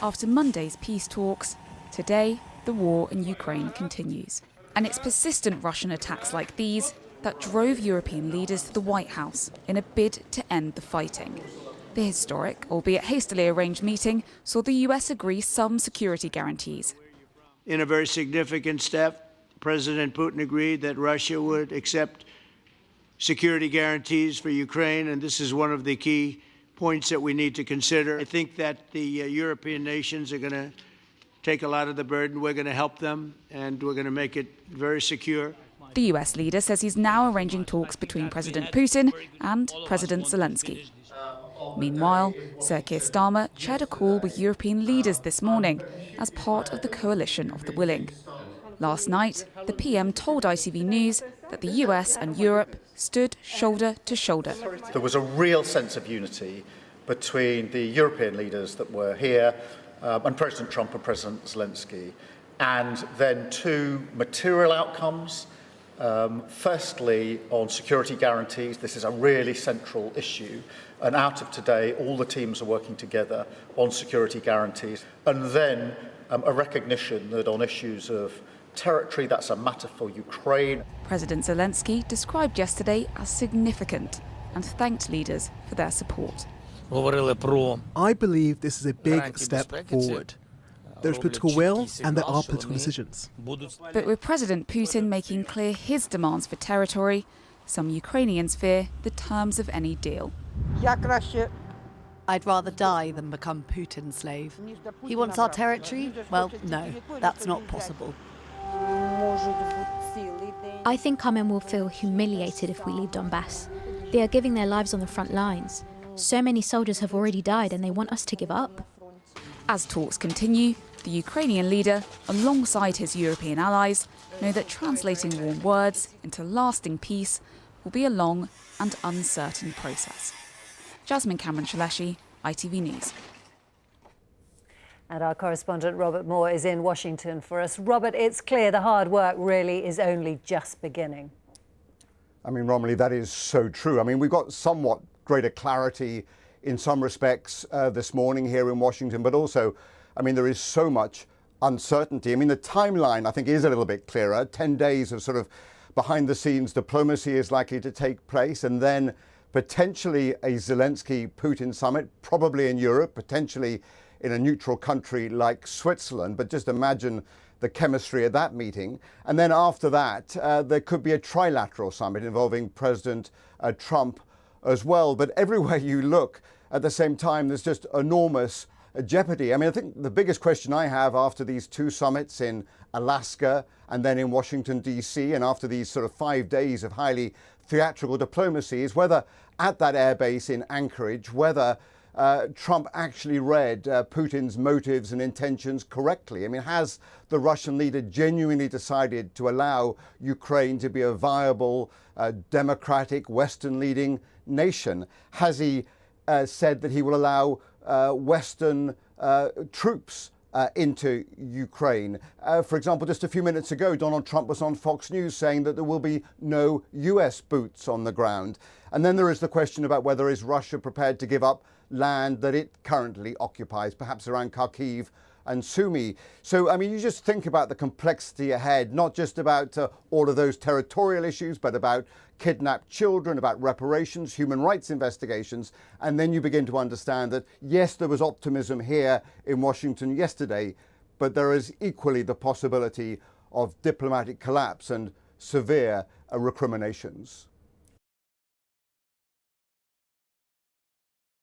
after Monday's peace talks, today the war in Ukraine continues. And it's persistent Russian attacks like these that drove European leaders to the White House in a bid to end the fighting. The historic, albeit hastily arranged meeting saw the US agree some security guarantees. In a very significant step, President Putin agreed that Russia would accept security guarantees for Ukraine, and this is one of the key points that we need to consider. I think that the European nations are going to take a lot of the burden. We're going to help them, and we're going to make it very secure. The US leader says he's now arranging talks between President Putin and President Zelenskyy. Meanwhile, Sir Keir Starmer chaired a call with European leaders this morning as part of the coalition of the willing. Last night, the PM told ITV News that the US and Europe stood shoulder to shoulder. There was a real sense of unity between the European leaders that were here and President Trump and President Zelenskyy, and then two material outcomes. Firstly, on security guarantees, this is a really central issue, and out of today, all the teams are working together on security guarantees, and then a recognition that on issues of territory, that's a matter for Ukraine. President Zelenskyy described yesterday as significant and thanked leaders for their support. I believe this is a big step forward. There's political will and there are political decisions. But with President Putin making clear his demands for territory, some Ukrainians fear the terms of any deal. I'd rather die than become Putin's slave. He wants our territory? Well, no, that's not possible. I think our men will feel humiliated if we leave Donbass. They are giving their lives on the front lines. So many soldiers have already died and they want us to give up. As talks continue, the Ukrainian leader, alongside his European allies, know that translating warm words into lasting peace will be a long and uncertain process. Jasmine Cameron-Shaleshi, ITV News. And our correspondent Robert Moore is in Washington for us. Robert, it's clear the hard work really is only just beginning. I mean, Romilly, that is so true. I mean, we've got somewhat greater clarity in some respects this morning here in Washington, but also, I mean, there is so much uncertainty. I mean, the timeline, I think, is a little bit clearer. 10 days of sort of behind-the-scenes diplomacy is likely to take place, and then potentially a Zelenskyy-Putin summit, probably in Europe, potentially in a neutral country like Switzerland. But just imagine the chemistry at that meeting. And then after that, there could be a trilateral summit involving President Trump as well. But everywhere you look, at the same time, there's just enormous jeopardy. I mean, I think the biggest question I have after these two summits in Alaska and then in Washington, D.C., and after these sort of 5 days of highly theatrical diplomacy is whether at that airbase in Anchorage, whether Trump actually read Putin's motives and intentions correctly. I mean, has the Russian leader genuinely decided to allow Ukraine to be a viable, democratic, Western-leading nation? Has he said that he will allow Western troops into Ukraine? For example, just a few minutes ago, Donald Trump was on Fox News saying that there will be no US boots on the ground. And then there is the question about whether is Russia prepared to give up land that it currently occupies, perhaps around Kharkiv and Sumy. So, I mean, you just think about the complexity ahead, not just about all of those territorial issues, but about kidnapped children, about reparations, human rights investigations. And then you begin to understand that, yes, there was optimism here in Washington yesterday, but there is equally the possibility of diplomatic collapse and severe recriminations.